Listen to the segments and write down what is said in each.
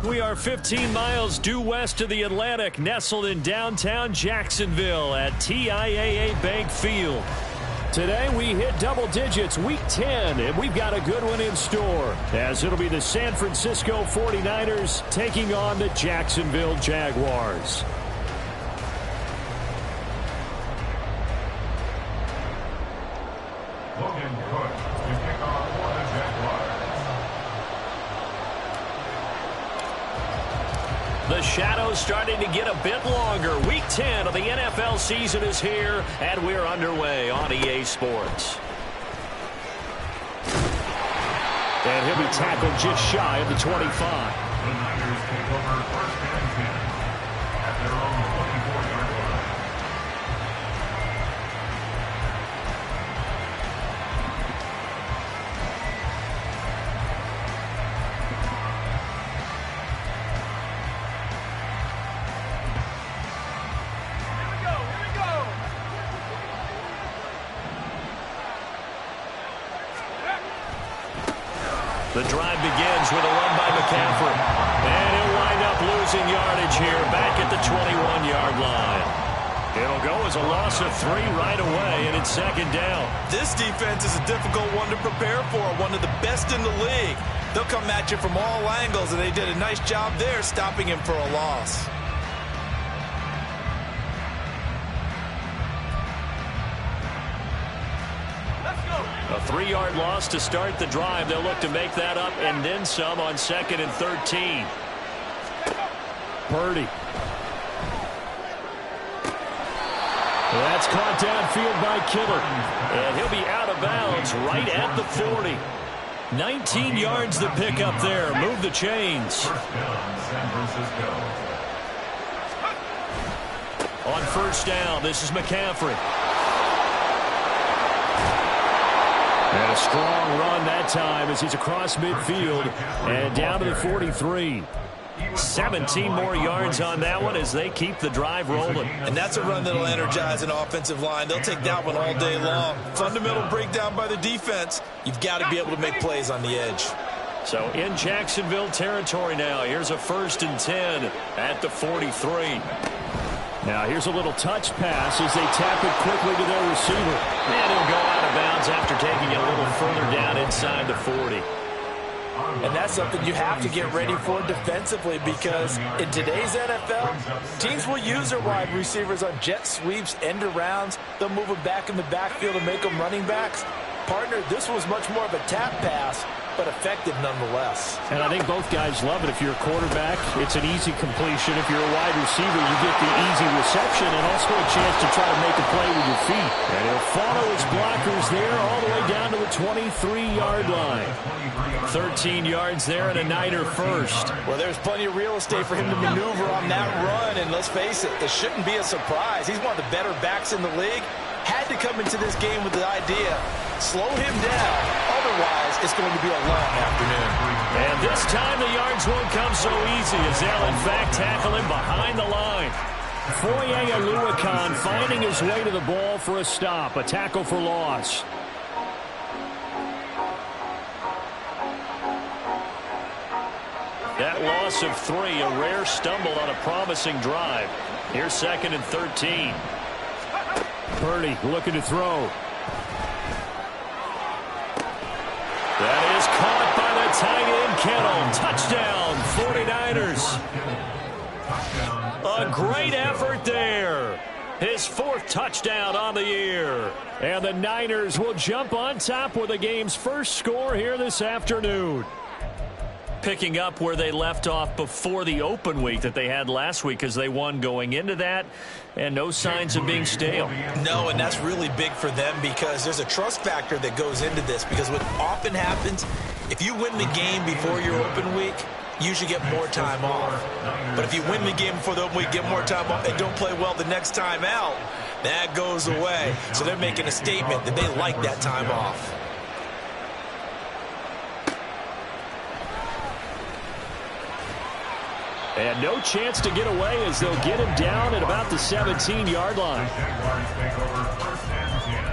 We are 15 miles due west of the Atlantic, nestled in downtown Jacksonville at TIAA Bank Field. Today we hit double digits, week 10, and we've got a good one in store, as it'll be the San Francisco 49ers taking on the Jacksonville Jaguars. The shadow's starting to get a bit longer. Week 10 of the NFL season is here, and we're underway on EA Sports. And he'll be tackled just shy of the 25. The Niners take over first and 10 at their own 24-yard line. The drive begins with a run by McCaffrey. And he'll wind up losing yardage here back at the 21-yard line. It'll go as a loss of 3 right away, and it's second down. This defense is a difficult one to prepare for, one of the best in the league. They'll come at you from all angles, and they did a nice job there stopping him for a loss. A 3-yard loss to start the drive. They'll look to make that up and then some on 2nd and 13. Purdy. That's caught downfield by Kittle. And he'll be out of bounds right at the 40. 19 yards to pick up there. Move the chains. First down, San Francisco. On first down, this is McCaffrey. And a strong run that time as he's across midfield and down to the 43. 17 more yards on that one as they keep the drive rolling. And that's a run that'll energize an offensive line. They'll take that one all day long. Fundamental breakdown by the defense. You've got to be able to make plays on the edge. So in Jacksonville territory now. Here's a 1st and 10 at the 43. Now here's a little touch pass as they tap it quickly to their receiver. And he'll go out of bounds after taking it a little further down inside the 40. And that's something you have to get ready for defensively, because in today's NFL, teams will use their wide receivers on jet sweeps, end arounds. They'll move them back in the backfield and make them running backs. Partner, this was much more of a tap pass, but effective nonetheless. And I think both guys love it. If you're a quarterback, it's an easy completion. If you're a wide receiver, you get the easy reception and also a chance to try to make a play with your feet. And he'll follow his blockers there all the way down to the 23-yard line. 13 yards there and a Niner first. Well, there's plenty of real estate for him to maneuver on that run, and let's face it, this shouldn't be a surprise. He's one of the better backs in the league. Had to come into this game with the idea, slow him down, otherwise it's going to be a long afternoon. And this time the yards won't come so easy as they'll in fact tackle him behind the line. Foye Oluokun finding his way to the ball for a stop, a tackle for loss. That loss of 3, a rare stumble on a promising drive. Here's 2nd and 13. Purdy looking to throw. That is caught by the tight end Kittle. Touchdown, 49ers. A great effort there. His 4th touchdown on the year. And the Niners will jump on top with the game's first score here this afternoon. Picking up where they left off before the open week that they had last week, as they won going into that, and no signs of being stale. No, and that's really big for them, because there's a trust factor that goes into this, because what often happens, if you win the game before your open week, you usually get more time off. But if you win the game before the open week, get more time off, and don't play well the next time out, that goes away. So they're making a statement that they like that time off. And no chance to get away as they'll get him down at about the 17-yard line. The Jaguars take over 1st and 10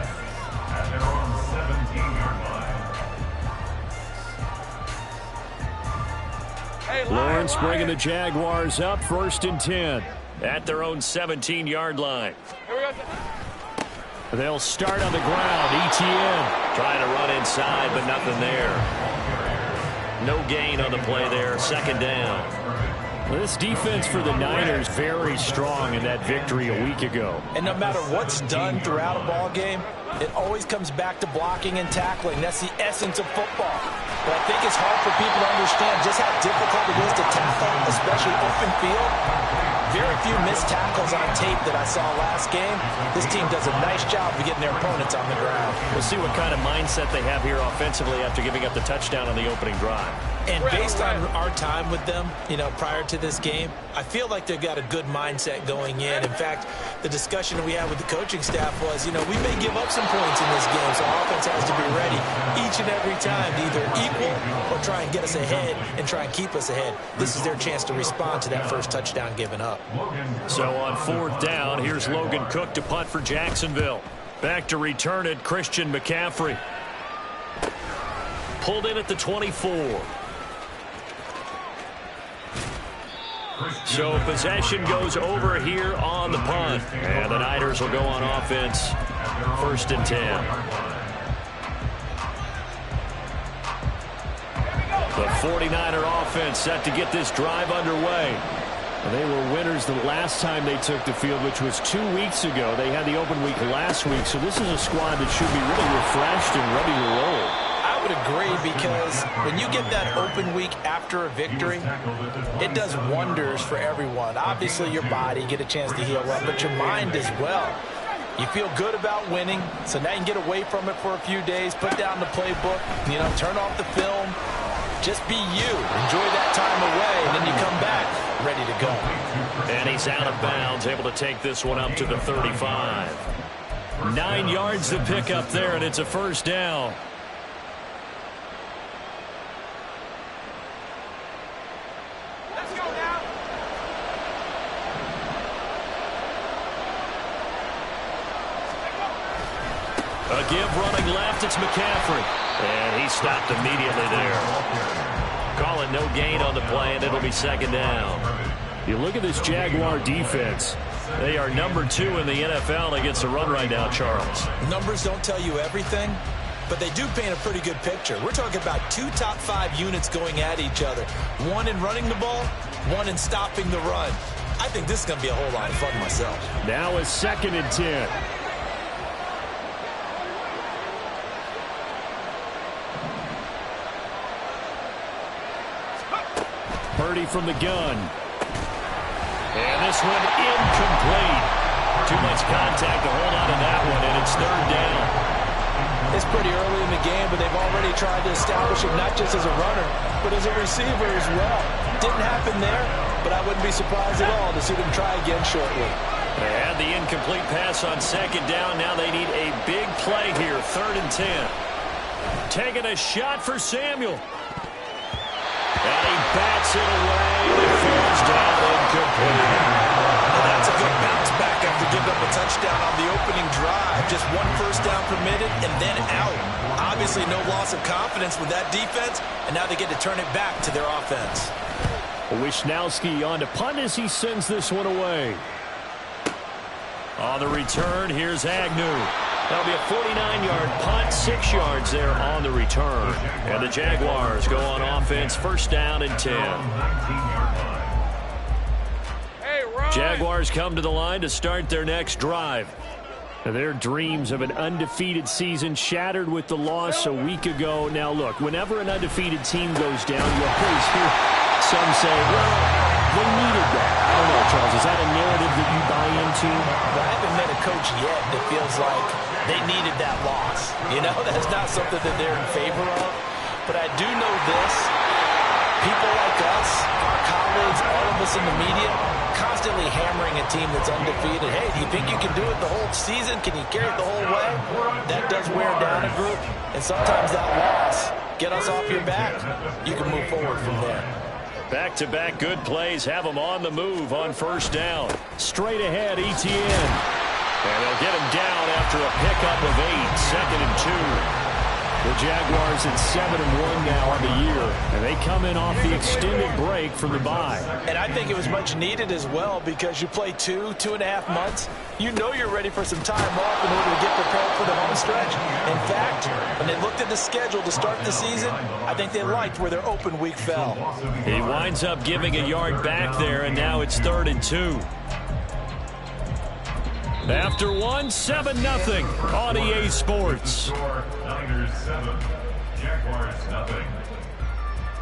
at their own 17-yard line. Lawrence bringing the Jaguars up 1st and 10 at their own 17-yard line. They'll start on the ground. ETN trying to run inside, but nothing there. No gain on the play there. 2nd down. This defense for the Niners very strong in that victory a week ago. And no matter what's done throughout a ball game, it always comes back to blocking and tackling. That's the essence of football. But I think it's hard for people to understand just how difficult it is to tackle, especially open field. Very few missed tackles on tape that I saw last game. This team does a nice job of getting their opponents on the ground. We'll see what kind of mindset they have here offensively after giving up the touchdown on the opening drive. And based on our time with them, prior to this game, I feel like they've got a good mindset going in. In fact, the discussion that we had with the coaching staff was, we may give up some points in this game, so our offense has to be ready each and every time to either equal or try and get us ahead and try and keep us ahead. This is their chance to respond to that first touchdown given up. So on 4th down, here's Logan Cook to punt for Jacksonville. Back to return it, Christian McCaffrey. Pulled in at the 24. So possession goes over here on the punt. And the Niners will go on offense. 1st and 10. The 49er offense set to get this drive underway. They were winners the last time they took the field, which was 2 weeks ago. They had the open week last week, so this is a squad that should be really refreshed and ready to roll. I would agree, because when you get that open week after a victory, it does wonders for everyone. Obviously, your body, get a chance to heal up, but your mind as well. You feel good about winning, so now you can get away from it for a few days, put down the playbook, turn off the film. Just be you. Enjoy that time away, and then you come back ready to go. And he's out of bounds, able to take this one up to the 35. 9 yards to pick up there, and it's a 1st down. Let's go now. A give running left, it's McCaffrey. And he stopped immediately there. Call it no gain on the play, and it'll be 2nd down. You look at this Jaguar defense. They are number 2 in the NFL against the run right now, Charles. Numbers don't tell you everything, but they do paint a pretty good picture. We're talking about 2 top 5 units going at each other. One in running the ball, one in stopping the run. I think this is going to be a whole lot of fun myself. Now it's 2nd and 10. Purdy from the gun. And this one incomplete. Too much contact to hold on to that one, and it's 3rd down. It's pretty early in the game, but they've already tried to establish him not just as a runner, but as a receiver as well. Didn't happen there, but I wouldn't be surprised at all to see them try again shortly. They had the incomplete pass on 2nd down. Now they need a big play here, 3rd and 10. Taking a shot for Samuel. And he bats it away. It falls down incomplete. And that's a good bounce back after giving up a touchdown on the opening drive. Just 1 first down permitted and then out. Obviously no loss of confidence with that defense, and now they get to turn it back to their offense. Wisnowski on to punt as he sends this one away. On the return, here's Agnew. That'll be a 49-yard punt, 6 yards there on the return. And the Jaguars go on offense, 1st down and 10. Jaguars come to the line to start their next drive. Their dreams of an undefeated season shattered with the loss a week ago. Now, look, whenever an undefeated team goes down, you'll always hear some say, well, they needed that. I don't know, Charles. Is that a narrative that you buy into? Well, I haven't met a coach yet that feels like they needed that loss. That's not something that they're in favor of. But I do know this. People like us, our colleagues, all of us in the media, constantly hammering a team that's undefeated. Hey, do you think you can do it the whole season? Can you carry it the whole way? That does wear down a group. And sometimes that loss, get us off your back, you can move forward from there. Back-to-back good plays have them on the move on 1st down. Straight ahead, ETN. And they'll get him down after a pickup of 8, 2nd and 2. The Jaguars at 7-1 now on the year, and they come in off the extended break from the bye. And I think it was much needed as well because you play 2.5 months. You know you're ready for some time off in order to get prepared for the home stretch. In fact, when they looked at the schedule to start the season, I think they liked where their open week fell. He winds up giving a yard back there, and now it's 3rd and 2. After 1, 7-0 on EA Sports. Niners 7, Jaguars nothing.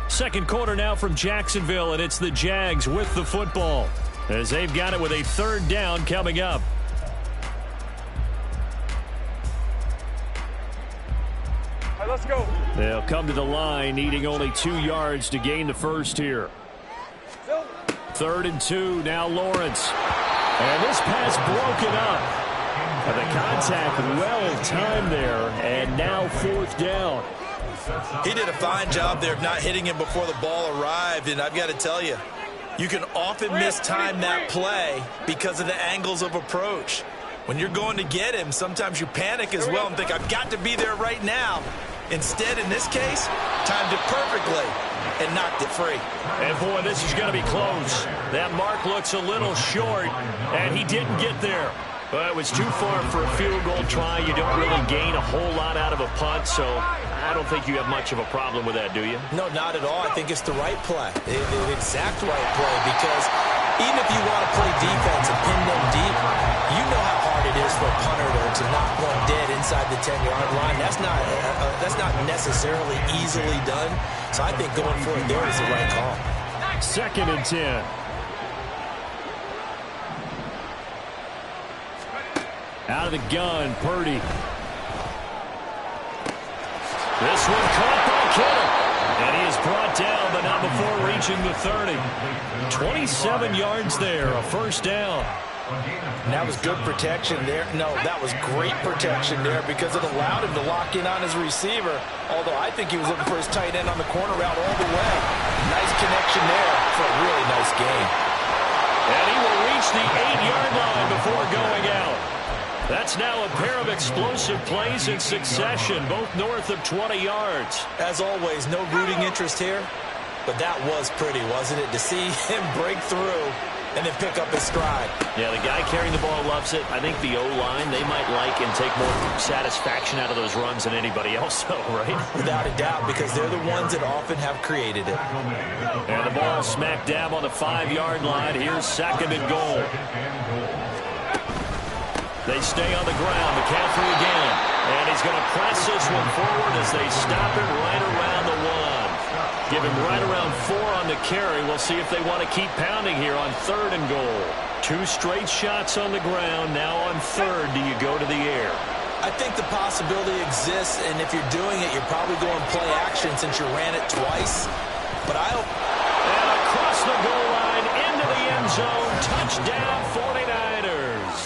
Second quarter now from Jacksonville, and it's the Jags with the football as they've got it with a 3rd down coming up. All right, let's go. They'll come to the line needing only 2 yards to gain the first here. 3rd and 2, now Lawrence. And this pass broken up. And the contact well timed there, and now 4th down. He did a fine job there of not hitting him before the ball arrived, and I've got to tell you, you can often mistime that play because of the angles of approach. When you're going to get him, sometimes you panic as well and think, I've got to be there right now. Instead, in this case, timed it perfectly and knocked it free. And, boy, this is going to be close. That mark looks a little short, and he didn't get there. Well, it was too far for a field goal try. You don't really gain a whole lot out of a punt, so I don't think you have much of a problem with that, do you? No, not at all. I think it's the right play, the exact right play, because even if you want to play defense and pin them deep, you know how hard it is for a punter to knock one dead inside the 10-yard line. That's not necessarily easily done. So I think going for it there is the right call. 2nd and 10. Out of the gun, Purdy. This one caught by Kittle. And he is brought down, but not before reaching the 30. 27 yards there, a 1st down. And that was good protection there. No, that was great protection there because it allowed him to lock in on his receiver. Although I think he was looking for his tight end on the corner route all the way. Nice connection there for a really nice game. And he will reach the 8-yard line before going out. That's now a pair of explosive plays in succession, both north of 20 yards. As always, no rooting interest here, but that was pretty, wasn't it? To see him break through and then pick up his stride. Yeah, the guy carrying the ball loves it. I think the O-line, they might like and take more satisfaction out of those runs than anybody else, though, right? Without a doubt, because they're the ones that often have created it. And the ball smack dab on the 5-yard line. Here's 2nd and goal. They stay on the ground. McCaffrey again. And he's going to press this one forward as they stop it right around the 1. Give him right around 4 on the carry. We'll see if they want to keep pounding here on 3rd and goal. 2 straight shots on the ground. Now on 3rd, do you go to the air? I think the possibility exists, and if you're doing it, you're probably going play action since you ran it twice. But And across the goal line, into the end zone. Touchdown, 49ers.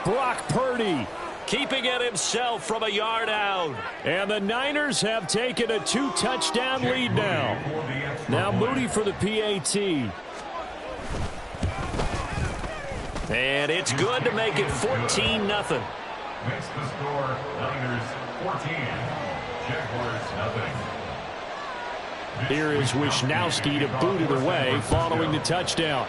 Brock Purdy keeping it himself from a yard out. And the Niners have taken a 2-touchdown lead now. Now Moody for the PAT. And it's good to make it 14-0. Makes the score Niners 14, Jaguars nothing. Here is Wisnowski to boot it away following the touchdown.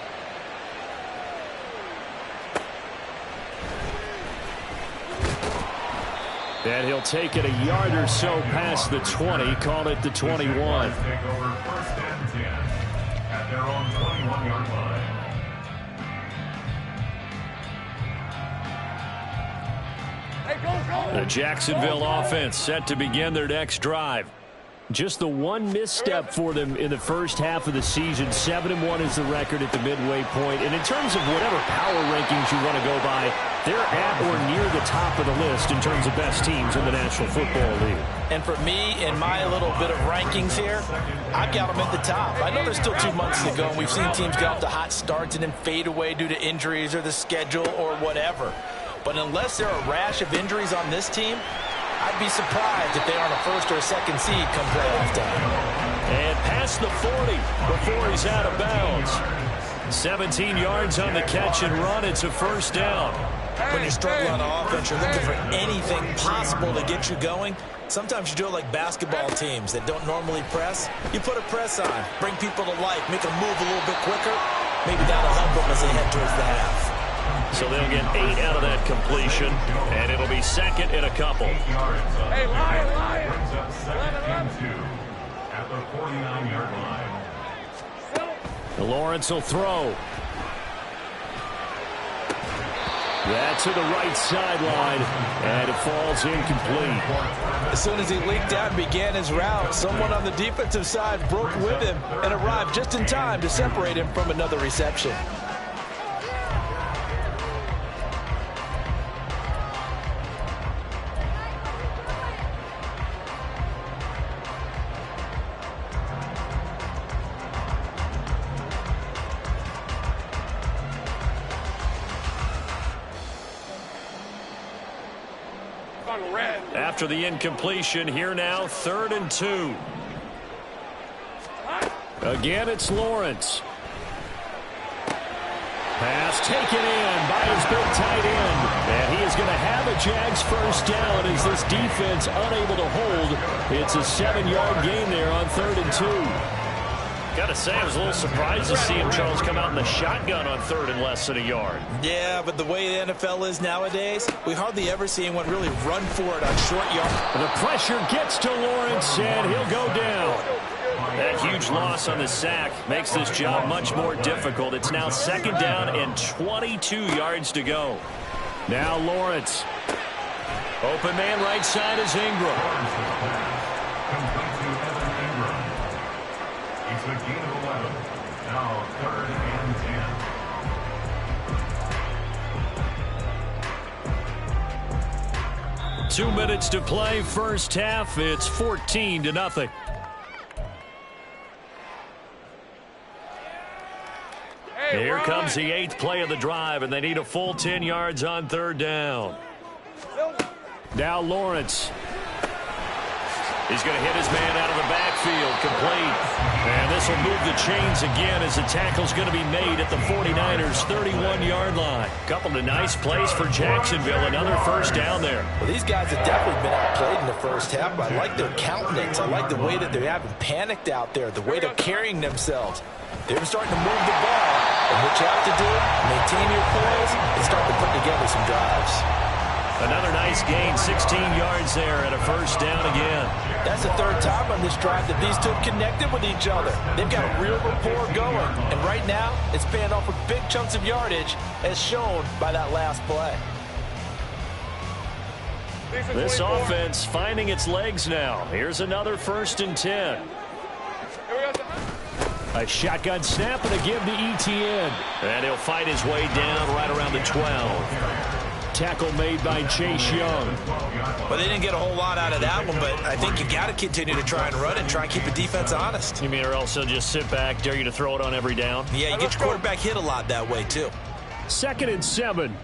And he'll take it a yard or so past the 20, call it the 21. Take over 1st and 10 at their own 21-yard line. The Jacksonville offense set to begin their next drive. Just the one misstep for them in the first half of the season. 7-1 is the record at the midway point. And in terms of whatever power rankings you want to go by, they're at or near the top of the list in terms of best teams in the National Football League. And for me, in my little bit of rankings here, I've got them at the top. I know there's still 2 months to go, and we've seen teams get off to hot starts and then fade away due to injuries or the schedule or whatever. But unless there are a rash of injuries on this team, I'd be surprised if they aren't a 1st or a 2nd seed come playoff time. And past the 40 before he's out of bounds. 17 yards on the catch and run. It's a 1st down. when you're struggling on offense, you're looking for anything possible to get you going. Sometimes you do it like basketball teams that don't normally press. You put a press on, bring people to life, make them move a little bit quicker. Maybe that'll help them as they head towards the half. So they'll get 8 out of that completion, and it'll be second in a couple. Hey, Lion! Brings up second and 2 at the 49-yard line. Lawrence will throw. That to the right sideline, and it falls incomplete. As soon as he leaked out and began his route, someone on the defensive side broke with him and arrived just in time to separate him from another reception. After the incompletion, here now, 3rd and 2. Again, it's Lawrence. Pass taken in by his big tight end. And he is going to have a Jags first down as this defense unable to hold. It's a 7-yard gain there on 3rd and 2. Got to say, I was a little surprised to see him, Charles, come out in the shotgun on 3rd and less than a yard. Yeah, but the way the NFL is nowadays, we hardly ever see anyone really run for it on short yard. The pressure gets to Lawrence, and he'll go down. That huge loss on the sack makes this job much more difficult. It's now 2nd down and 22 yards to go. Now Lawrence. Open man right side is Ingram. It's a gain of 11. Now 3rd and 10. 2 minutes to play, first half. It's 14-0. Here comes the 8th play of the drive, and they need a full 10 yards on 3rd down. Now Lawrence. He's going to hit his man out of the backfield, complete. And this will move the chains again as the tackle's going to be made at the 49ers' 31-yard line. Couple of nice plays for Jacksonville. Another first down there. Well, these guys have definitely been outplayed in the first half, but I like their countenance. I like the way that they haven't panicked out there, the way they're carrying themselves. They're starting to move the ball. And what you have to do, maintain your poise, and start to put together some drives. Another nice gain, 16 yards there, and a first down again. That's the 3rd time on this drive that these two have connected with each other. They've got a real rapport going, and right now it's paying off with big chunks of yardage, as shown by that last play. This offense finding its legs now. Here's another 1st and 10. A shotgun snap and a give to Etienne. And he'll fight his way down right around the 12. Tackle made by Chase Young. Well, they didn't get a whole lot out of that one, but I think you got to continue to try and run it, try and keep the defense honest. You mean or else they'll just sit back, dare you to throw it on every down? Yeah, you get your quarterback hit a lot that way, too. 2nd and 7.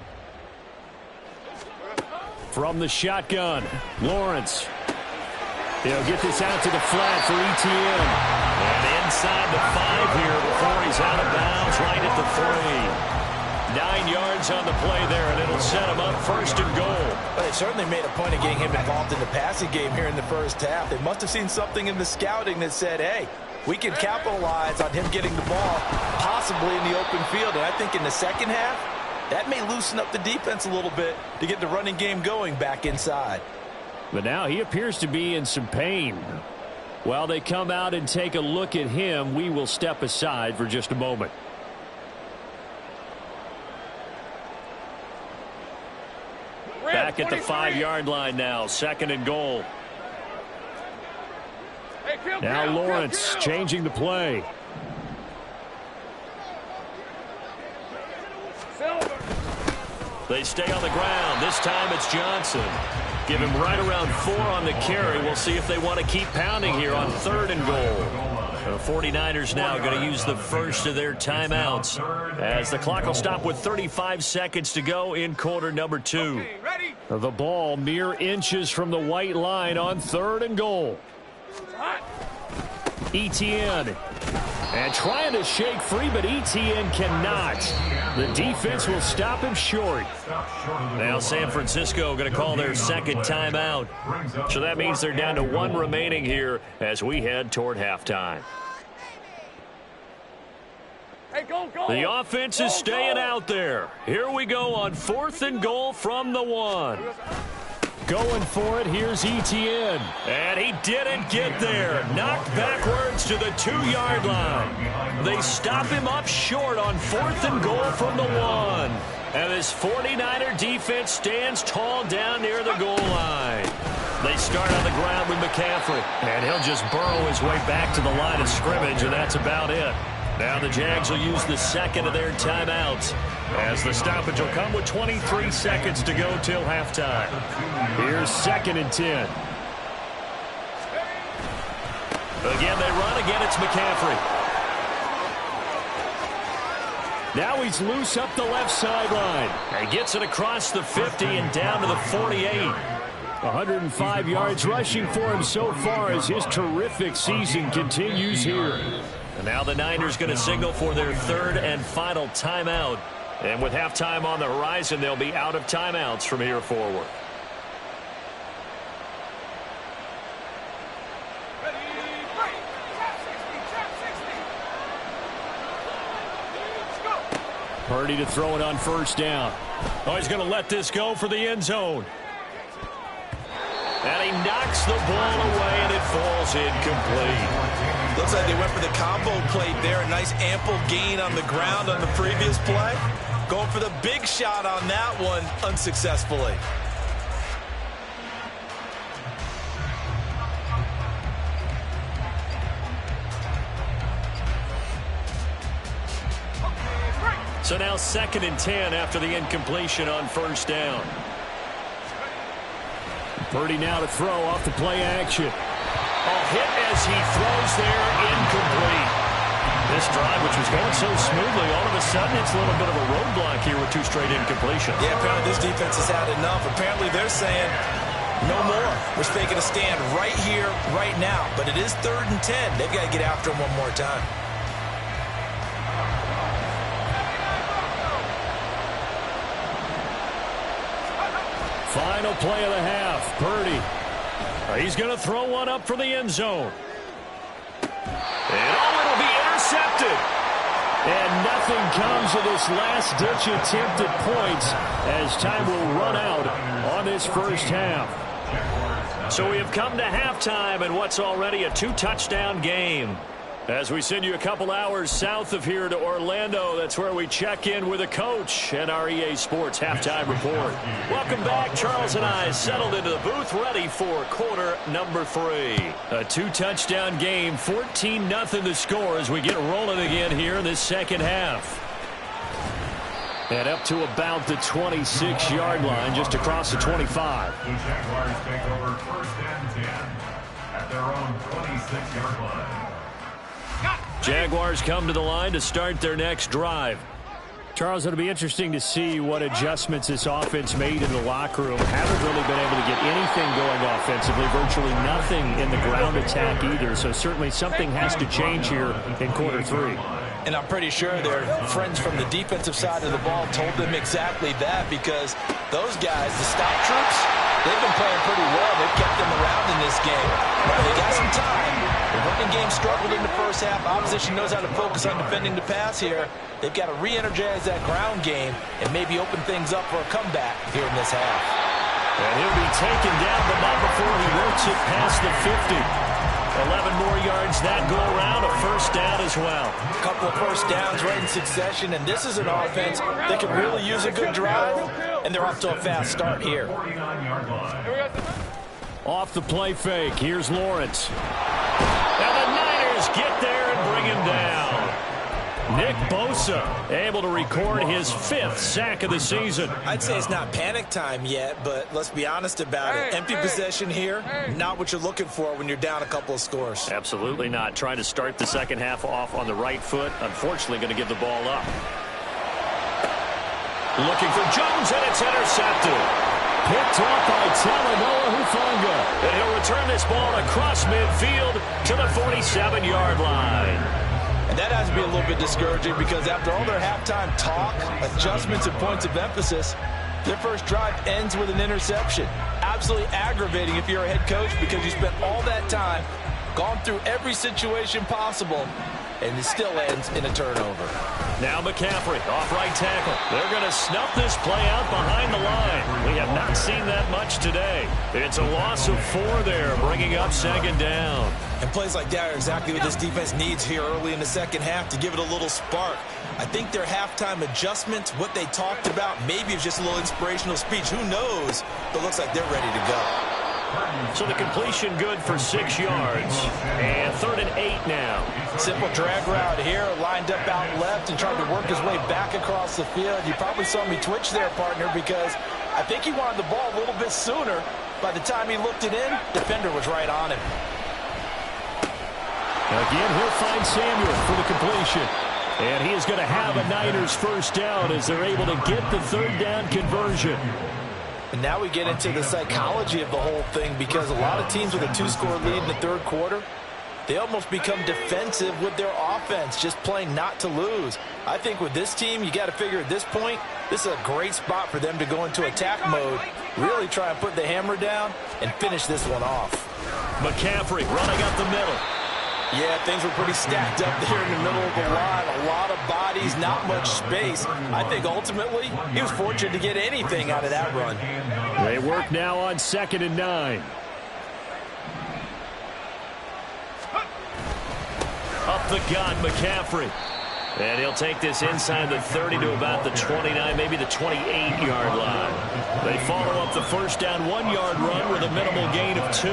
From the shotgun, Lawrence. He'll get this out to the flat for Etienne. And inside the 5 here before he's out of bounds right at the 3. 9 yards on the play there, and it'll set him up 1st and goal. But they certainly made a point of getting him involved in the passing game here in the first half. They must have seen something in the scouting that said, hey, we can capitalize on him getting the ball possibly in the open field. And I think in the second half, that may loosen up the defense a little bit to get the running game going back inside. But now he appears to be in some pain. While they come out and take a look at him, we will step aside for just a moment. Back at the 5-yard line now, 2nd and goal. Now Lawrence changing the play. They stay on the ground. This time it's Johnson. Give him right around 4 on the carry. We'll see if they want to keep pounding here on 3rd and goal. The 49ers now going to use the first of their timeouts as the clock will stop with 35 seconds to go in quarter number 2. The ball mere inches from the white line on 3rd and goal. Etienne. And trying to shake free, but ETN cannot. The defense will stop him short. Now San Francisco going to call their second timeout. So that means they're down to one remaining here as we head toward halftime. Hey, go. The offense is staying out there. Here we go on 4th and goal from the 1. Going for it, here's ETN. And he didn't get there. Knocked backwards to the 2-yard line. They stop him up short on 4th and goal from the 1. And this 49er defense stands tall down near the goal line. They start on the ground with McCaffrey. And he'll just burrow his way back to the line of scrimmage, and that's about it. Now the Jags will use the second of their timeouts, as the stoppage will come with 23 seconds to go till halftime. Here's 2nd and 10. Again, they run. Again, it's McCaffrey. Now he's loose up the left sideline. And gets it across the 50 and down to the 48. 105 yards rushing for him so far as his terrific season continues here. And now the Niners going to signal for their 3rd and final timeout. And with halftime on the horizon, they'll be out of timeouts from here forward. Purdy to throw it on 1st down. Oh, he's going to let this go for the end zone. And he knocks the ball away, and it falls incomplete. Looks like they went for the combo plate there. A nice ample gain on the ground on the previous play. Going for the big shot on that one unsuccessfully. So now 2nd and 10 after the incompletion on 1st down. Purdy now to throw off the play action. A hit as he throws there, incomplete. This drive, which was going so smoothly, all of a sudden it's a little bit of a roadblock here with 2 straight incompletions. Yeah, apparently this defense has had enough. Apparently they're saying no more. We're making a stand right here, right now. But it is 3rd and 10. They've got to get after him one more time. Final play of the half. Purdy. He's going to throw one up for the end zone. And it'll be intercepted. And nothing comes of this last-ditch attempt at points as time will run out on this first half. So we have come to halftime in what's already a 2-touchdown game. As we send you a couple hours south of here to Orlando, that's where we check in with a coach and our EA Sports Halftime Report. Welcome back. Charles and I settled into the booth, ready for quarter number 3. A 2-touchdown game, 14-0 the score as we get rolling again here in this second half. And up to about the 26-yard line, just across the 25. The Jaguars take over 1st and 10 at their own 26-yard line. Jaguars come to the line to start their next drive. Charles, it'll be interesting to see what adjustments this offense made in the locker room. Haven't really been able to get anything going offensively, virtually nothing in the ground attack either. So certainly something has to change here in quarter 3. And I'm pretty sure their friends from the defensive side of the ball told them exactly that, because those guys, the stop troops, they've been playing pretty well. They've kept them around in this game. They got some time. The running game struggled in the first half. Opposition knows how to focus on defending the pass here. They've got to re-energize that ground game and maybe open things up for a comeback here in this half. And he'll be taken down, but not before he works it past the 50. 11 more yards that go around, a first down as well. A couple of first downs right in succession, and this is an offense that can really use a good drive, and they're off to a fast start here. Off the play fake, here's Lawrence. And the Niners get there and bring him down. Nick Bosa able to record his 5th sack of the season. I'd say it's not panic time yet, but let's be honest about it. Empty possession here, not what you're looking for when you're down a couple of scores. Absolutely not. Trying to start the second half off on the right foot. Unfortunately, going to give the ball up. Looking for Jones, and it's intercepted. Picked off by Talanoa Hufanga. And he'll return this ball across midfield to the 47-yard line. And that has to be a little bit discouraging because after all their halftime talk, adjustments, and points of emphasis, their first drive ends with an interception. Absolutely aggravating if you're a head coach because you spent all that time, gone through every situation possible, and it still ends in a turnover. Now McCaffrey, off right tackle. They're going to snuff this play out behind the line. We have not seen that much today. It's a loss of 4 there, bringing up second down. And plays like that are exactly what this defense needs here early in the second half to give it a little spark. I think their halftime adjustments, what they talked about, maybe it's just a little inspirational speech. Who knows? But it looks like they're ready to go. So the completion good for 6 yards. And 3rd and 8 now. Simple drag route here, lined up out left and tried to work his way back across the field. You probably saw me twitch there, partner, because I think he wanted the ball a little bit sooner. By the time he looked it in, defender was right on him. Again, he'll find Samuel for the completion. And he is going to have a Niners first down as they're able to get the 3rd down conversion. And now we get into the psychology of the whole thing because a lot of teams with a 2-score lead in the 3rd quarter, they almost become defensive with their offense, just playing not to lose. I think with this team, you got to figure at this point, this is a great spot for them to go into attack mode, really try and put the hammer down and finish this one off. McCaffrey running up the middle. Yeah, things were pretty stacked up there in the middle of the line. A lot of bodies, not much space. I think ultimately he was fortunate to get anything out of that run. They work now on 2nd and 9. Up the gun, McCaffrey. And he'll take this inside the 30 to about the 29, maybe the 28-yard line. They follow up the first down 1-yard run with a minimal gain of 2.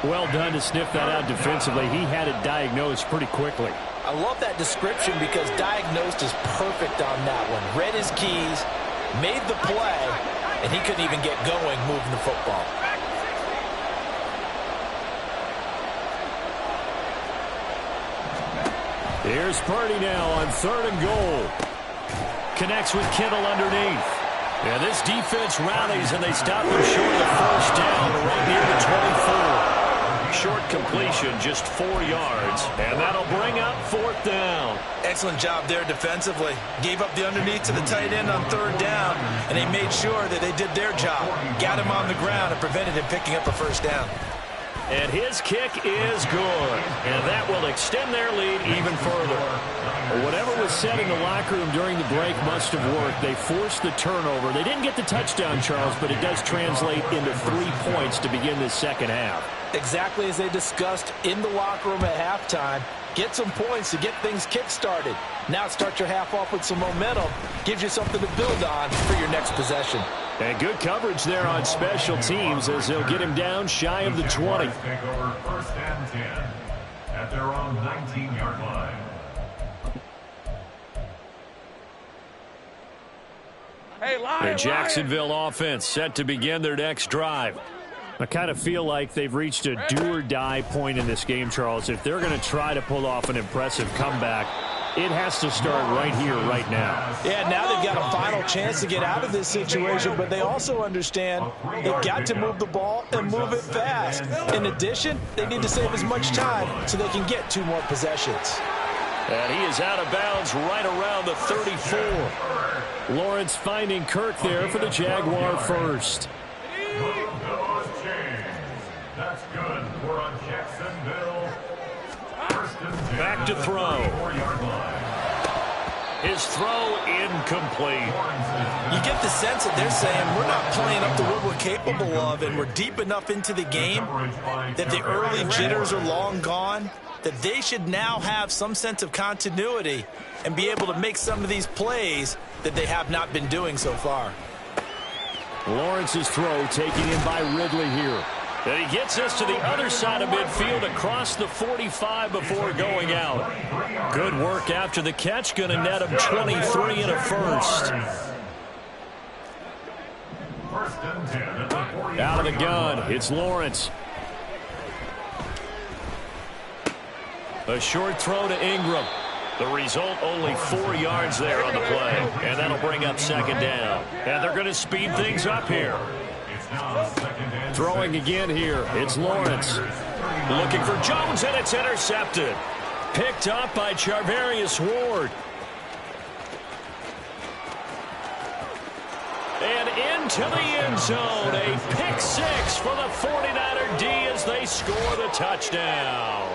Well done to sniff that out defensively. He had it diagnosed pretty quickly. I love that description because diagnosed is perfect on that one. Read his keys, made the play, and he couldn't even get going moving the football. Here's Purdy now on 3rd and goal. Connects with Kittle underneath. And this defense rallies, and they stop him short of the first down right near the 24. Short completion, just 4 yards, and that'll bring up 4th down. Excellent job there defensively. Gave up the underneath to the tight end on 3rd down, and they made sure that they did their job. Got him on the ground and prevented him picking up a first down. And his kick is good. And that will extend their lead even further. Whatever was said in the locker room during the break must have worked. They forced the turnover. They didn't get the touchdown, Charles, but it does translate into 3 points to begin this second half. Exactly as they discussed in the locker room at halftime. Get some points to get things kick-started. Now start your half off with some momentum. Gives you something to build on for your next possession. And good coverage there on special teams as they'll get him down shy of the 20. Take over 1st and 10 at their own 19-yard line. Hey, The Jacksonville offense set to begin their next drive. I kind of feel like they've reached a do-or-die point in this game, Charles. If they're going to try to pull off an impressive comeback, it has to start right here, right now. Yeah, now they've got a final chance to get out of this situation, but they also understand they've got to move the ball and move it fast. In addition, they need to save as much time so they can get 2 more possessions. And he is out of bounds right around the 34. Lawrence finding Kirk there for the Jaguar first. That's good. We're on Jacksonville. Back to throw. His throw incomplete. You get the sense that they're saying we're not playing up to what we're capable of, and we're deep enough into the game that the early jitters are long gone, that they should now have some sense of continuity and be able to make some of these plays that they have not been doing so far. Lawrence's throw taken in by Ridley here. And he gets us to the other side of midfield across the 45 before going out. Good work after the catch. Going to net him 23 and a first. Out of the gun, it's Lawrence. A short throw to Ingram. The result, only 4 yards there on the play. And that'll bring up second down. And they're going to speed things up here. Throwing again here, it's Lawrence. Looking for Jones, and it's intercepted. picked up by Charvarius Ward. And into the end zone, a pick six for the 49er D as they score the touchdown.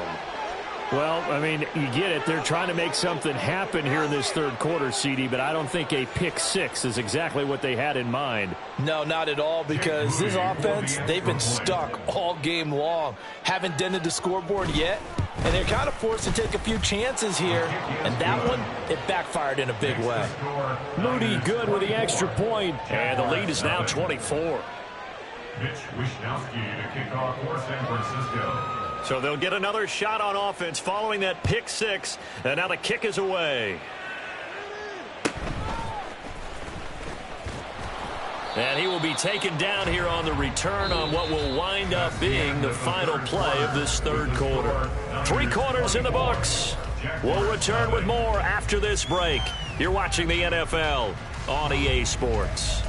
Well, I mean, you get it. They're trying to make something happen here in this third quarter, CD, but I don't think a pick six is exactly what they had in mind. No, not at all, because this offense, they've been stuck all game long. Haven't dented the scoreboard yet, and they're kind of forced to take a few chances here, and that one, it backfired in a big way. Moody good with the extra point, and the lead is now 24. Mitch Wishnowsky to kick off for San Francisco. So they'll get another shot on offense following that pick six, and now the kick is away. And he will be taken down here on the return on what will wind up being the final play of this third quarter. 3 quarters in the books. We'll return with more after this break. You're watching the NFL on EA Sports.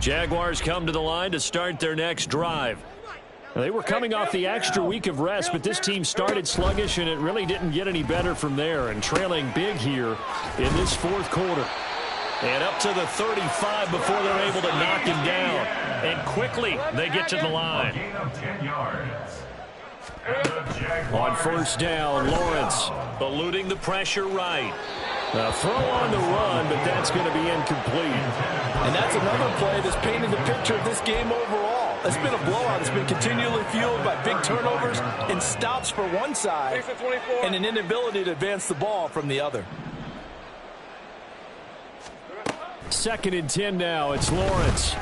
Jaguars come to the line to start their next drive. They were coming off the extra week of rest, but this team started sluggish, and it really didn't get any better from there, and trailing big here in this fourth quarter. And up to the 35 before they're able to knock him down. And quickly, they get to the line. On first down, Lawrence eluding the pressure right. A throw on the run, but that's going to be incomplete. And that's another play that's painted the picture of this game overall. It's been a blowout. It's been continually fueled by big turnovers and stops for one side and an inability to advance the ball from the other. 2nd and 10 now. It's Lawrence.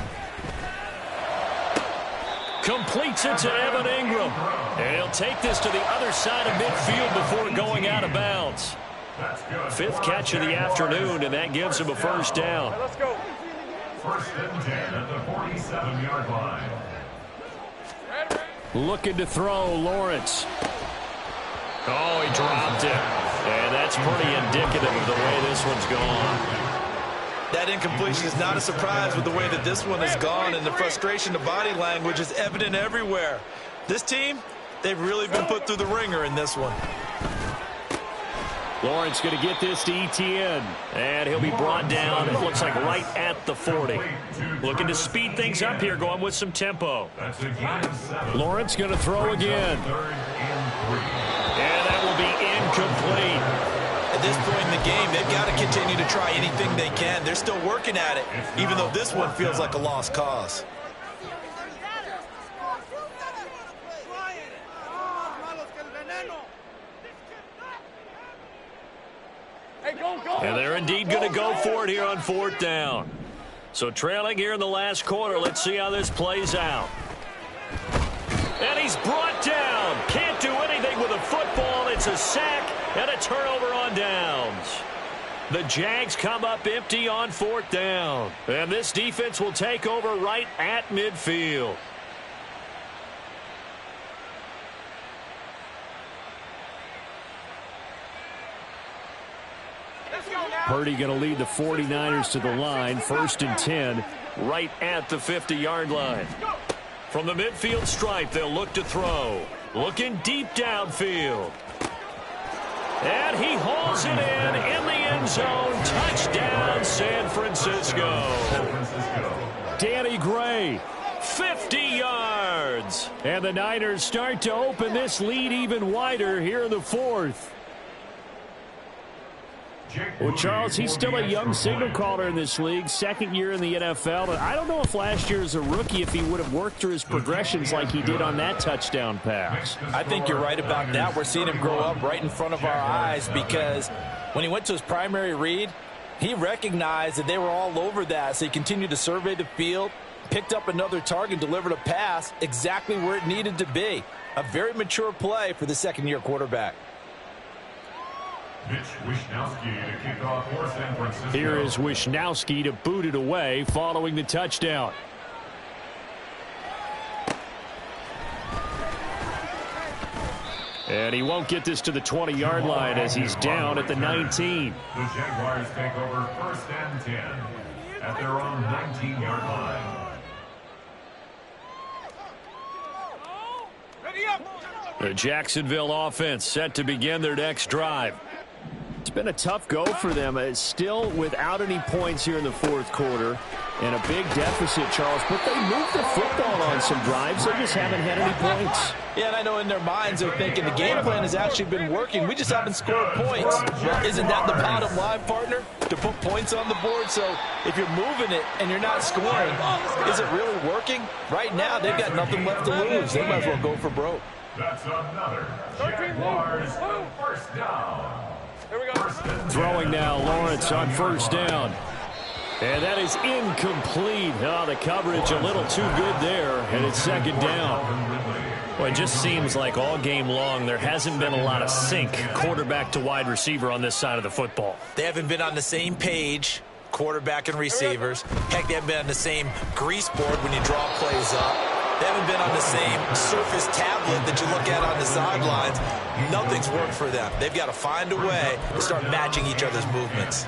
Completes it to Evan Ingram. And he'll take this to the other side of midfield before going out of bounds. 5th catch of the afternoon, and that gives him a first down. Let's go. 1st and 10 at the 47-yard line. Looking to throw, Lawrence. Oh, he dropped it. And that's pretty indicative of the way this one's gone. That incompletion is not a surprise with the way that this one has gone, and the frustration of body language is evident everywhere. This team, they've really been put through the ringer in this one. Lawrence going to get this to Etienne. And he'll be brought down, it looks like right at the 40. Looking to speed things up here, going with some tempo. Lawrence going to throw again. And that will be incomplete. At this point in the game, they've got to continue to try anything they can. They're still working at it, even though this one feels like a lost cause. And they're indeed going to go for it here on 4th down. So trailing here in the last quarter, let's see how this plays out. And he's brought down. Can't do anything with a football. It's a sack and a turnover on downs. The Jags come up empty on 4th down. And this defense will take over right at midfield. Purdy going to lead the 49ers to the line. 1st and 10. Right at the 50-yard line. From the midfield stripe, they'll look to throw. Looking deep downfield. And he hauls it in the end zone. Touchdown, San Francisco. Danny Gray. 50 yards. And the Niners start to open this lead even wider here in the 4th. Well, Charles, he's still a young signal caller in this league, 2nd year in the NFL. And I don't know if last year as a rookie, if he would have worked through his progressions like he did on that touchdown pass. I think you're right about that. We're seeing him grow up right in front of our eyes, because when he went to his primary read, he recognized that they were all over that. So he continued to survey the field, picked up another target, delivered a pass exactly where it needed to be. A very mature play for the 2nd-year quarterback. Mitch Wishnowsky to kick off for San Francisco. Here is Wishnowsky to boot it away following the touchdown. And he won't get this to the 20-yard line as he's down at the 19. The Jaguars take over 1st and 10. at their own 19-yard line. The Jacksonville offense set to begin their next drive. It's been a tough go for them. It's still without any points here in the fourth quarter and a big deficit, Charles. But they moved the football on some drives. They just haven't had any points. Yeah, and I know in their minds they're thinking the game plan has actually been working. We just haven't scored points. Well, isn't that the bottom line, partner? To put points on the board. So if you're moving it and you're not scoring, is it really working? Right now, they've got nothing left to lose. They might as well go for broke. That's another Jaguars first down. Here we go. Throwing now, Lawrence on first down. And that is incomplete. Oh, the coverage a little too good there, and it's second down. Well, it just seems like all game long there hasn't been a lot of sync quarterback to wide receiver on this side of the football. They haven't been on the same page, quarterback and receivers. Heck, they haven't been on the same grease board when you draw plays up. They haven't been on the same surface tablet that you look at on the sidelines. Nothing's worked for them. They've got to find a way to start matching each other's movements.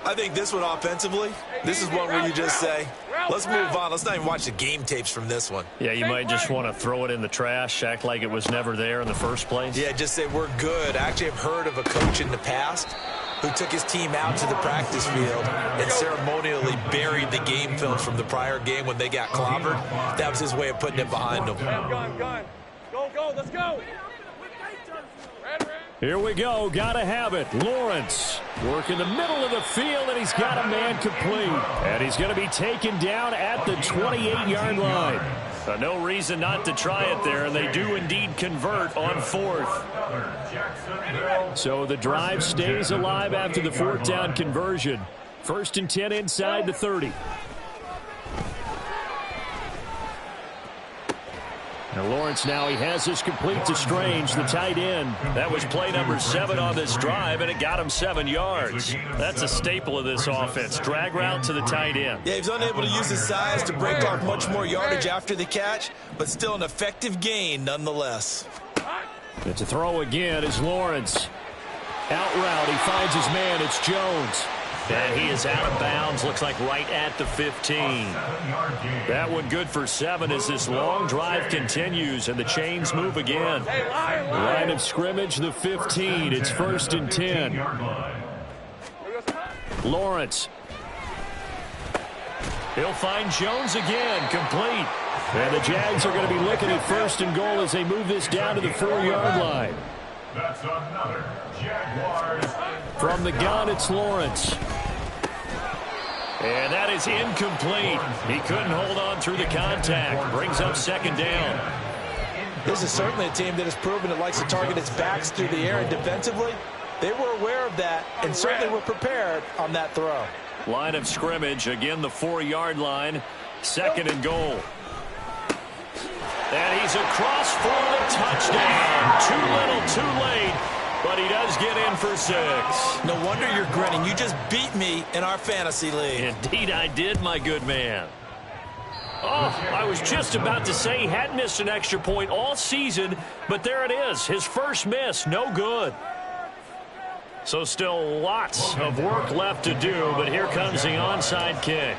I think this one offensively, this is one where you just say, let's move on. Let's not even watch the game tapes from this one. Yeah, you might just want to throw it in the trash, act like it was never there in the first place. Yeah, just say we're good. I actually have heard of a coach in the past who took his team out to the practice field and ceremonially buried the game film from the prior game when they got clobbered. That was his way of putting it behind them. Gun. Go, let's go. Here we go. Got to have it. Lawrence working the middle of the field, and he's got a man complete. And he's going to be taken down at the 28-yard line. No reason not to try it there, and they do indeed convert on fourth. So the drive stays alive after the fourth down conversion. 1st and 10 inside the 30. Now Lawrence now, he has this complete to Strange, the tight end. That was play number 7 on this drive, and it got him 7 yards. That's a staple of this offense. Drag route to the tight end. Yeah, he's unable to use his size to break off much more yardage after the catch, but still an effective gain nonetheless. It's a throw again as Lawrence. Out route, he finds his man. It's Jones. And he is out of bounds, looks like right at the 15. That one good for 7 as this long drive continues and the chains move again. Line of scrimmage, the 15. It's 1st and 10. Lawrence. He'll find Jones again, complete. And the Jags are going to be looking at 1st and goal as they move this down to the 4-yard line. That's another Jaguars. From the gun, it's Lawrence. And that is incomplete. He couldn't hold on through the contact. Brings up 2nd down. This is certainly a team that has proven it likes to target its backs through the air, and defensively, they were aware of that and certainly were prepared on that throw. Line of scrimmage, again the 4-yard line. 2nd and goal. And he's across for the touchdown. Too little, too late. But he does get in for 6. No wonder you're grinning. You just beat me in our fantasy league. Indeed I did, my good man. Oh, I was just about to say he hadn't missed an extra point all season, but there it is. His first miss, no good. So still lots of work left to do, but here comes the onside kick.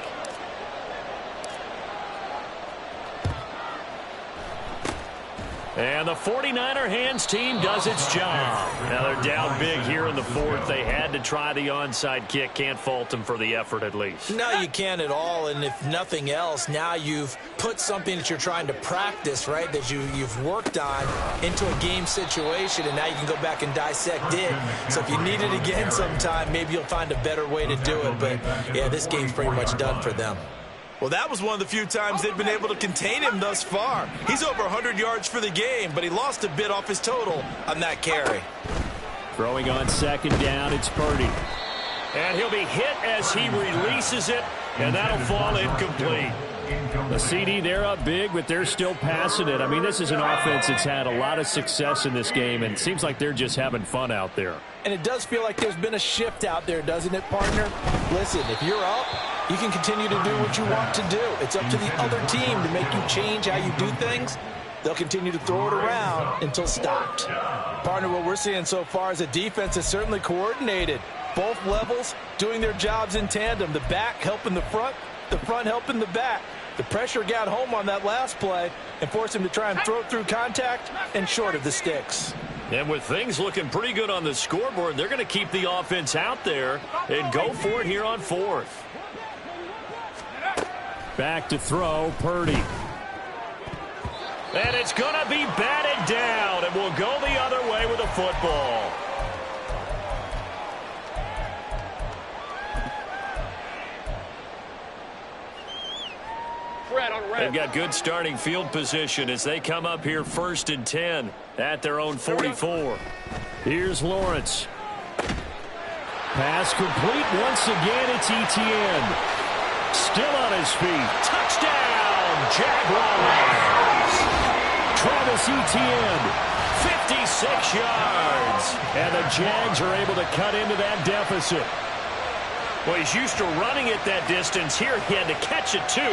And the 49er hands team does its job. Now they're down big here in the 4th. They had to try the onside kick. Can't fault them for the effort at least. No, you can't at all. And if nothing else, now you've put something that you're trying to practice, right, that you've worked on into a game situation, and now you can go back and dissect it. So if you need it again sometime, maybe you'll find a better way to do it. But, yeah, this game's pretty much done for them. Well, that was one of the few times they've been able to contain him thus far. He's over 100 yards for the game, but he lost a bit off his total on that carry. Throwing on 2nd down, it's Purdy. And he'll be hit as he releases it, and that'll fall incomplete. The CD, they're up big, but they're still passing it. I mean, this is an offense that's had a lot of success in this game, and it seems like they're just having fun out there. And it does feel like there's been a shift out there, doesn't it, partner? Listen, if you're up, you can continue to do what you want to do. It's up to the other team to make you change how you do things. They'll continue to throw it around until stopped. Partner, what we're seeing so far is a defense that's certainly coordinated. both levels doing their jobs in tandem. The back helping the front helping the back. The pressure got home on that last play and forced him to try and throw through contact and short of the sticks. And with things looking pretty good on the scoreboard, they're going to keep the offense out there and go for it here on 4th. Back to throw, Purdy. And it's going to be batted down, and we'll go the other way with the football. They've got good starting field position as they come up here 1st and 10 at their own 44. Here's Lawrence. Pass complete once again. It's Etienne. Still on his feet. Touchdown, Jaguars. Travis Etienne. 56 yards. And the Jags are able to cut into that deficit. Well, he's used to running it that distance. Here he had to catch it, too,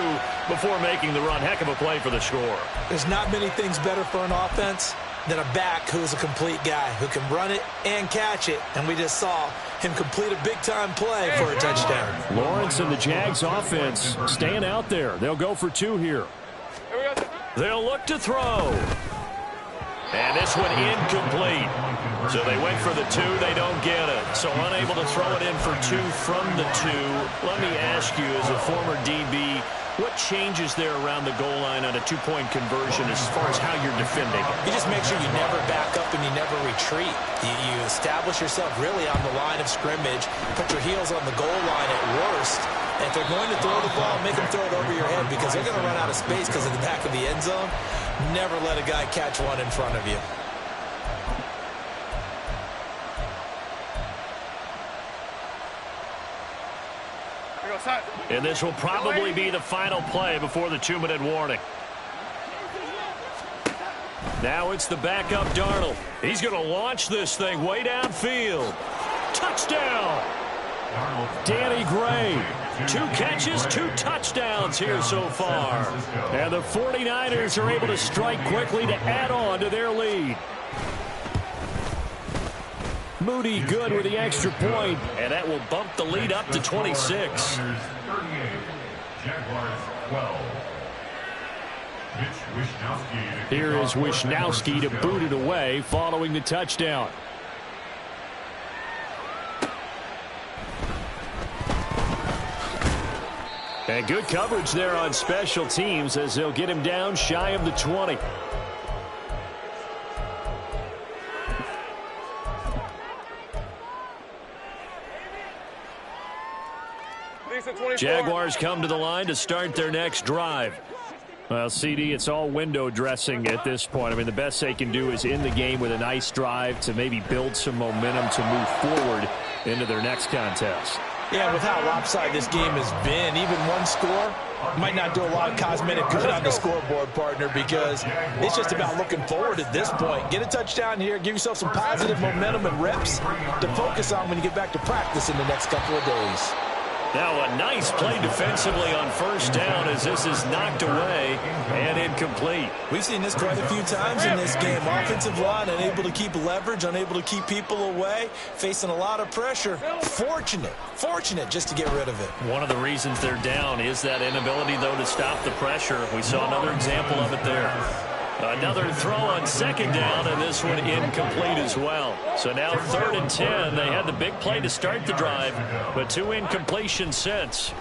before making the run. Heck of a play for the score. There's not many things better for an offense than a back who's a complete guy, who can run it and catch it. And we just saw him complete a big-time play for a touchdown. Lawrence and the Jags offense staying out there. They'll go for 2 here. They'll look to throw. And this one incomplete. So they went for the 2. They don't get it. So unable to throw it in for 2 from the 2. Let me ask you, as a former DB, what changes there around the goal line on a 2-point conversion as far as how you're defending? You just make sure you never back up and you never retreat. You establish yourself really on the line of scrimmage, put your heels on the goal line at worst. And if they're going to throw the ball, make them throw it over your head because they're going to run out of space because of the back of the end zone. Never let a guy catch one in front of you. And this will probably be the final play before the 2-minute warning. Now it's the backup Darnold. He's going to launch this thing way downfield. Touchdown! Danny Gray. 2 catches, 2 touchdowns here so far. And the 49ers are able to strike quickly to add on to their lead. Moody good with the extra point. And that will bump the lead up to 26. Here is Wishnowski to boot it away following the touchdown. And good coverage there on special teams as they'll get him down shy of the 20. Jaguars come to the line to start their next drive. Well, CD, it's all window dressing at this point. I mean, the best they can do is in the game with a nice drive to maybe build some momentum to move forward into their next contest. Yeah, with how lopsided this game has been, even one score might not do a lot of cosmetic good on the scoreboard, partner, because it's just about looking forward at this point. Get a touchdown here, give yourself some positive momentum and reps to focus on when you get back to practice in the next couple of days. Now a nice play defensively on 1st down as this is knocked away and incomplete. We've seen this quite a few times in this game. Offensive line unable to keep leverage, unable to keep people away, facing a lot of pressure. Fortunate just to get rid of it. One of the reasons they're down is that inability, though, to stop the pressure. We saw another example of it there. Another throw on 2nd down, and this one incomplete as well. So now 3rd and 10. They had the big play to start the drive, but 2 incompletions since.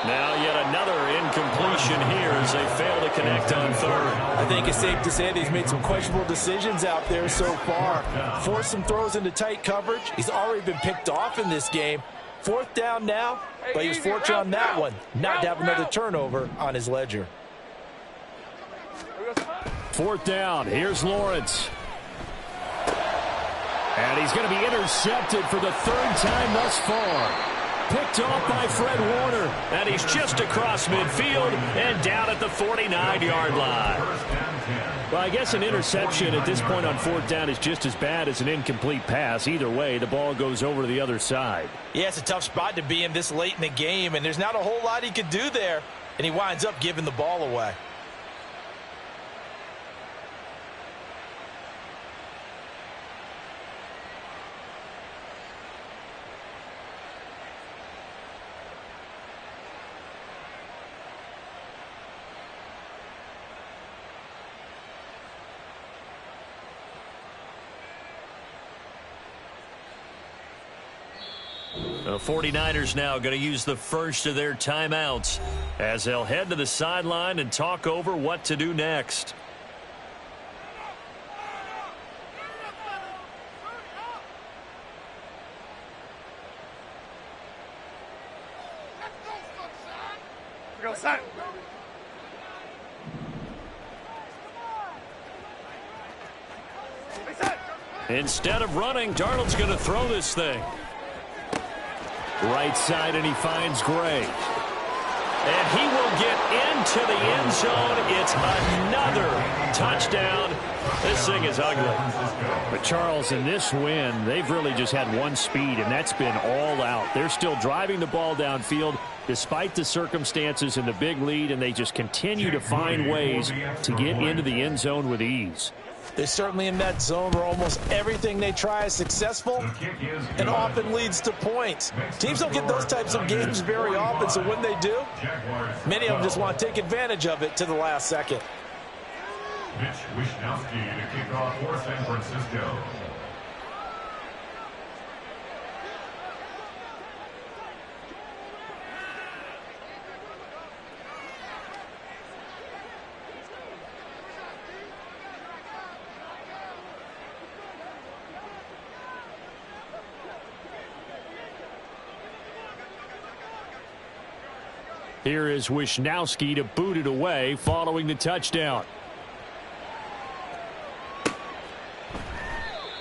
Now yet another incompletion here as they fail to connect on 3rd. I think it's safe to say that he's made some questionable decisions out there so far. Forced some throws into tight coverage. He's already been picked off in this game. 4th down now, but he was fortunate on that one not to have another turnover on his ledger. 4th down. Here's Lawrence. And he's going to be intercepted for the 3rd time thus far. Picked off by Fred Warner. And he's just across midfield and down at the 49-yard line. Well, I guess an interception at this point on 4th down is just as bad as an incomplete pass. Either way, the ball goes over to the other side. Yeah, it's a tough spot to be in this late in the game, and there's not a whole lot he could do there, and he winds up giving the ball away. The 49ers now going to use the first of their timeouts as they'll head to the sideline and talk over what to do next. Go, son. Instead of running, Darnold's going to throw this thing. Right side, and he finds Gray. And he will get into the end zone. It's another touchdown. This thing is ugly. But Charles, in this win, they've really just had one speed, and that's been all out. They're still driving the ball downfield despite the circumstances and the big lead, and they just continue to find ways to get into the end zone with ease. They're certainly in that zone where almost everything they try is successful and often leads to points. Teams don't get those types of games very often, so when they do, many of them just want to take advantage of it to the last second. Mitch Wishnowsky to kick off for San Francisco. Here is Wishnowsky to boot it away following the touchdown.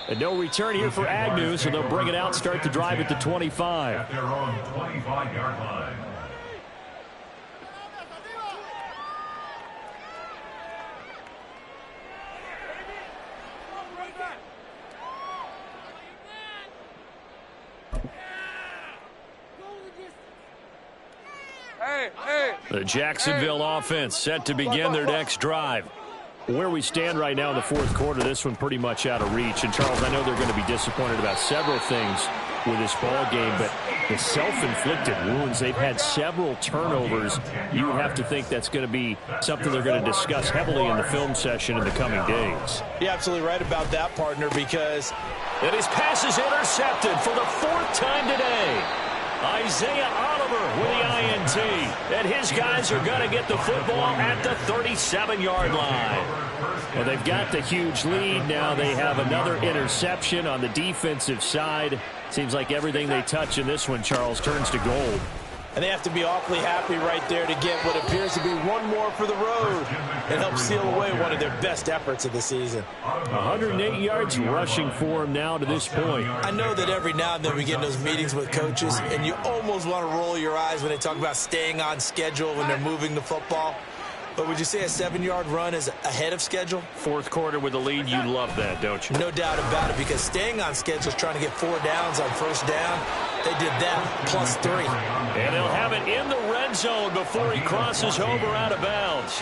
And no return here for Agnew, so they'll bring it out, start the drive at the 25. At their own 25-yard line. The Jacksonville offense set to begin their next drive. Where we stand right now in the fourth quarter, this one pretty much out of reach. And, Charles, I know they're going to be disappointed about several things with this ball game, but the self-inflicted wounds, they've had several turnovers. You would have to think that's going to be something they're going to discuss heavily in the film session in the coming days. You're absolutely right about that, partner, because... And his pass is intercepted for the fourth time today. Isaiah Oliver with the INT. And his guys are going to get the football at the 37-yard line. Well, they've got the huge lead. Now they have another interception on the defensive side. Seems like everything they touch in this one, Charles, turns to gold. And they have to be awfully happy right there to get what appears to be one more for the road and help seal away one of their best efforts of the season. 108 yards rushing for him now to this point. I know that every now and then we get in those meetings with coaches, and you almost want to roll your eyes when they talk about staying on schedule when they're moving the football. But would you say a 7-yard run is ahead of schedule? Fourth quarter with the lead, you love that, don't you? No doubt about it, because staying on schedule is trying to get 4 downs on first down. They did that, plus 3. And they'll have it in the red zone before he crosses over out of bounds.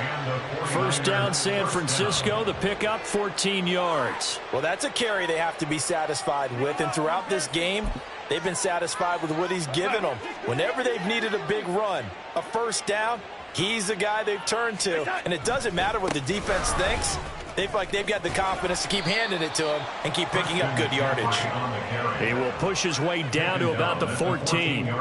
First down, San Francisco. The pickup, 14 yards. Well, that's a carry they have to be satisfied with, and throughout this game, they've been satisfied with what he's given them. Whenever they've needed a big run, a first down, he's the guy they've turned to. And it doesn't matter what the defense thinks. They feel like they've got the confidence to keep handing it to him and keep picking up good yardage. He will push his way down to about the 14.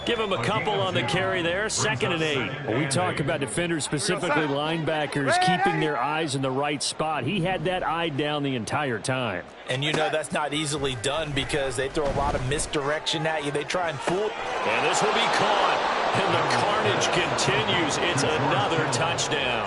Give him a couple on the carry there. 2nd and 8. Well, we talk about defenders, specifically linebackers, keeping their eyes in the right spot. He had that eye down the entire time. And you know that's not easily done because they throw a lot of misdirection at you. They try and fool. And this will be caught. And the carnage continues. It's another touchdown.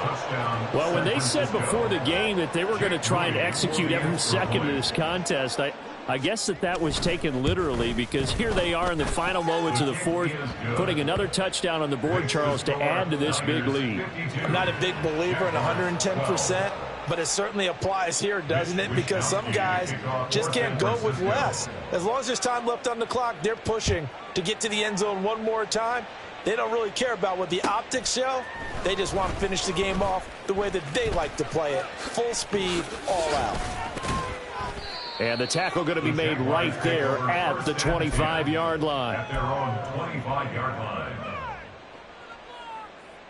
Well, when they said before the game that they were going to try and execute every second of this contest, I guess that was taken literally, because here they are in the final moments of the fourth, putting another touchdown on the board, Charles, to add to this big lead. I'm not a big believer in 110%, but it certainly applies here, doesn't it? Because some guys just can't go with less. As long as there's time left on the clock, they're pushing to get to the end zone one more time. They don't really care about what the optics show. They just want to finish the game off the way that they like to play it. Full speed, all out. And the tackle going to be made right there at the 25-yard line. At their own 25-yard line.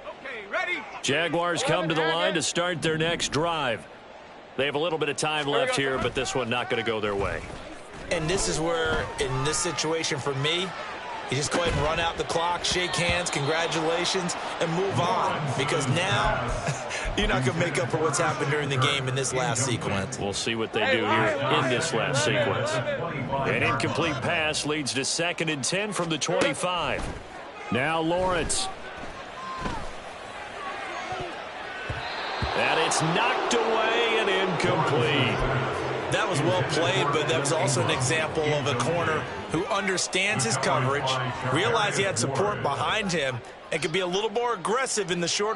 Okay, ready? Jaguars come to the line to start their next drive. They have a little bit of time left here, but this one not going to go their way. And this is where, in this situation for me, you just go ahead and run out the clock, shake hands, congratulations, and move on. Because now, you're not going to make up for what's happened during the game in this last sequence. We'll see what they do here in this last sequence. An incomplete pass leads to 2nd and 10 from the 25. Now Lawrence. And it's knocked away and incomplete. That was well played, but that was also an example of a corner who understands his coverage, realized he had support behind him, and could be a little more aggressive in the shorter